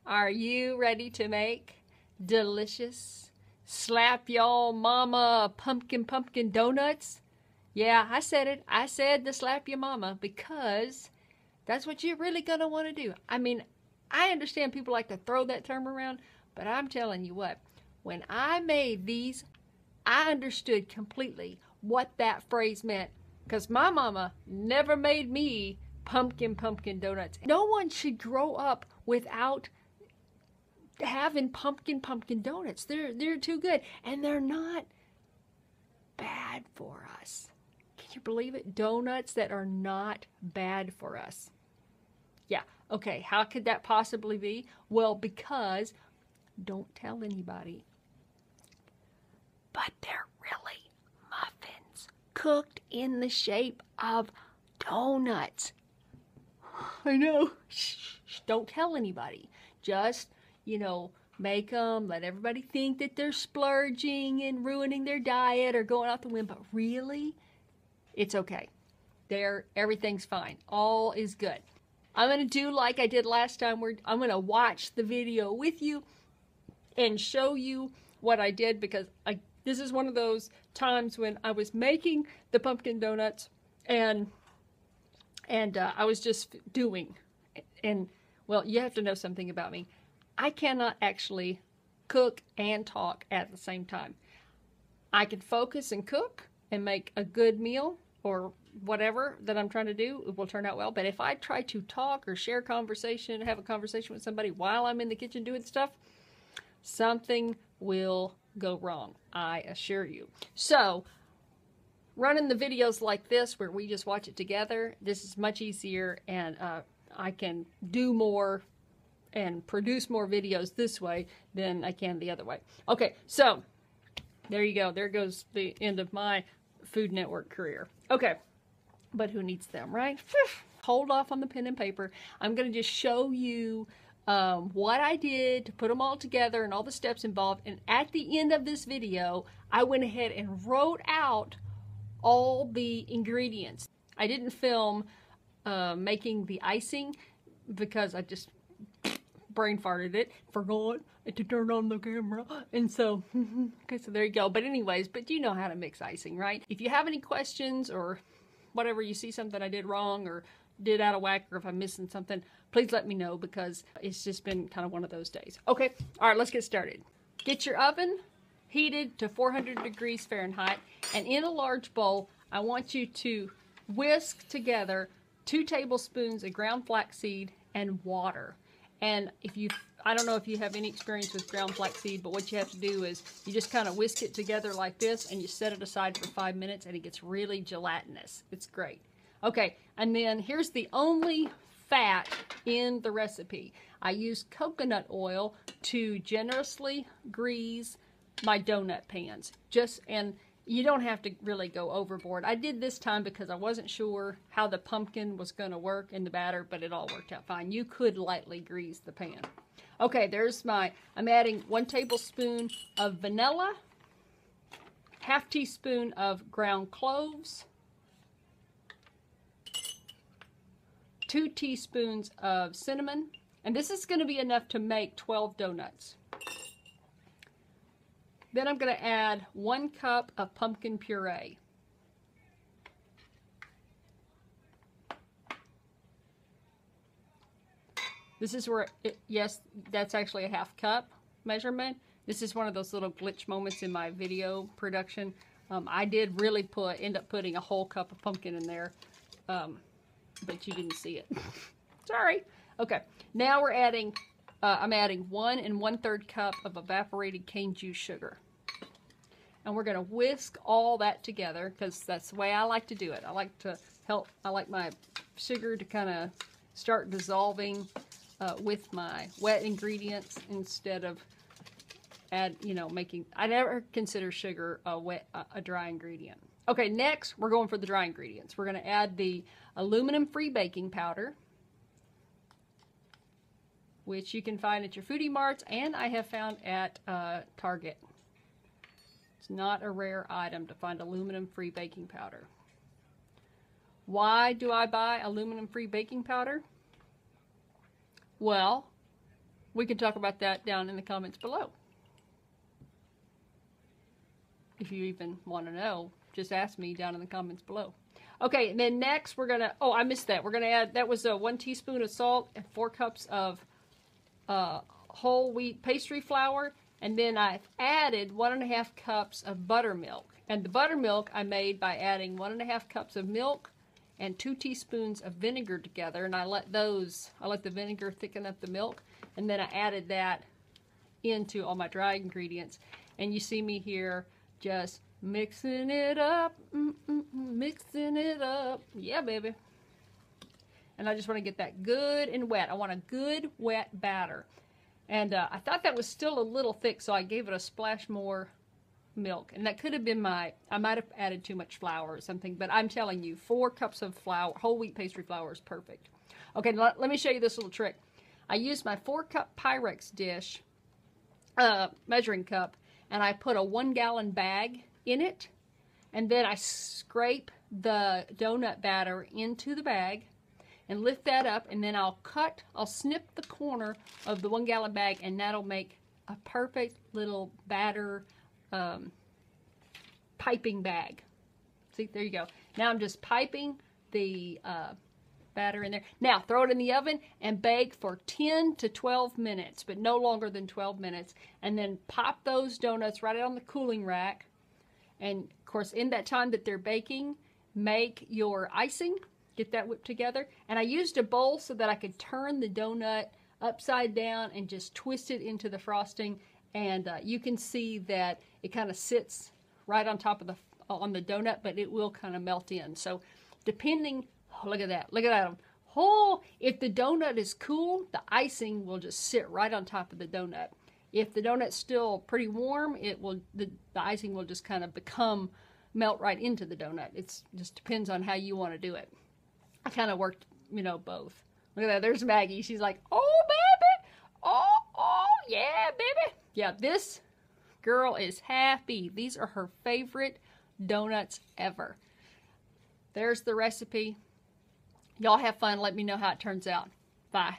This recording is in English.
Are you ready to make delicious slap y'all mama pumpkin donuts? Yeah, I said it. I said the slap your mama because that's what you're really going to want to do. I mean, I understand people like to throw that term around, but I'm telling you what, when I made these, I understood completely what that phrase meant because my mama never made me pumpkin donuts. No one should grow up without having pumpkin donuts. They're too good, and they're not bad for us. Can you believe it? Donuts that are not bad for us. Yeah, okay, how could that possibly be? Well, because don't tell anybody. But they're really muffins cooked in the shape of donuts. I know. Shh, don't tell anybody. Just, make them, let everybody think that they're splurging and ruining their diet or going out the window. But really, it's okay. Everything's fine. All is good. I'm going to do like I did last time. I'm going to watch the video with you and show you what I did because this is one of those times when I was making the pumpkin donuts and I was just doing. And, well, you have to know something about me. I cannot actually cook and talk at the same time. I can focus and cook and make a good meal or whatever that I'm trying to do, it will turn out well. But if I try to talk or share conversation, have a conversation with somebody while I'm in the kitchen doing stuff, something will go wrong, I assure you. So, running the videos like this where we just watch it together, this is much easier and I can do more and produce more videos this way than I can the other way. Okay, so there you go. There goes the end of my Food Network career. Okay, but who needs them, right? Hold off on the pen and paper. I'm going to just show you what I did to put them all together and all the steps involved. And at the end of this video, I went ahead and wrote out all the ingredients. I didn't film making the icing because I just brain farted it, forgot to turn on the camera, and so okay, so there you go. But anyways, but you know how to mix icing, right? If you have any questions or whatever, you see something I did wrong or did out of whack, or if I'm missing something, please let me know because it's just been kind of one of those days. Okay, all right, let's get started. Get your oven heated to 400 degrees Fahrenheit, and in a large bowl, I want you to whisk together 2 tablespoons of ground flaxseed and water. And I don't know if you have any experience with ground flaxseed, but what you have to do is you just kind of whisk it together like this and you set it aside for 5 minutes and it gets really gelatinous. It's great. Okay, and then here's the only fat in the recipe. I use coconut oil to generously grease my donut pans. And you don't have to really go overboard. I did this time because I wasn't sure how the pumpkin was going to work in the batter, but it all worked out fine. You could lightly grease the pan. Okay, I'm adding 1 tablespoon of vanilla, 1/2 teaspoon of ground cloves, 2 teaspoons of cinnamon, and this is going to be enough to make 12 donuts. Then I'm going to add 1 cup of pumpkin puree. This is where, yes, that's actually a 1/2 cup measurement. This is one of those little glitch moments in my video production. I did really end up putting a whole cup of pumpkin in there, but you didn't see it. Sorry. Okay, now we're adding I'm adding 1 1/3 cup of evaporated cane juice sugar. And we're going to whisk all that together because that's the way I like to do it. I like my sugar to kind of start dissolving with my wet ingredients instead of I never consider sugar a dry ingredient. Okay, next we're going for the dry ingredients. We're going to add the aluminum-free baking powder, which you can find at your foodie marts, and I have found at Target. It's not a rare item to find aluminum-free baking powder. Why do I buy aluminum-free baking powder? Well, We can talk about that down in the comments below. If you even want to know, just ask me down in the comments below. Okay, and then next we're gonna, oh, I missed that. We're gonna add, that was 1 teaspoon of salt and 4 cups of whole wheat pastry flour. And then I've added 1.5 cups of buttermilk. And the buttermilk I made by adding 1.5 cups of milk and 2 teaspoons of vinegar together. And I let the vinegar thicken up the milk. And then I added that into all my dry ingredients. And you see me here just mixing it up, mixing it up. Yeah, baby. And I just want to get that good and wet. I want a good wet batter. And I thought that was still a little thick, so I gave it a splash more milk. And that could have been I might have added too much flour or something, but I'm telling you, 4 cups of flour, whole wheat pastry flour is perfect. Okay, let me show you this little trick. I used my 4-cup Pyrex dish, measuring cup, and I put a 1-gallon bag in it, and then I scrape the donut batter into the bag, and lift that up, and then I'll snip the corner of the 1-gallon bag, and that'll make a perfect little batter piping bag. See, there you go. Now I'm just piping the batter in there. Now throw it in the oven and bake for 10 to 12 minutes, but no longer than 12 minutes. And then pop those donuts right out on the cooling rack. And of course, in that time that they're baking, make your icing. Get that whipped together. And I used a bowl so that I could turn the donut upside down and just twist it into the frosting. And you can see that it kind of sits right on top of on the donut, but it will kind of melt in. So depending, oh, look at that. Look at that. Oh, if the donut is cool, the icing will just sit right on top of the donut. If the donut's still pretty warm, the icing will just kind of melt right into the donut. It just depends on how you want to do it. I kind of worked, both. Look at that. There's Maggie. She's like, oh, baby. Oh, yeah, baby. Yeah, this girl is happy. These are her favorite donuts ever. There's the recipe. Y'all have fun. Let me know how it turns out. Bye.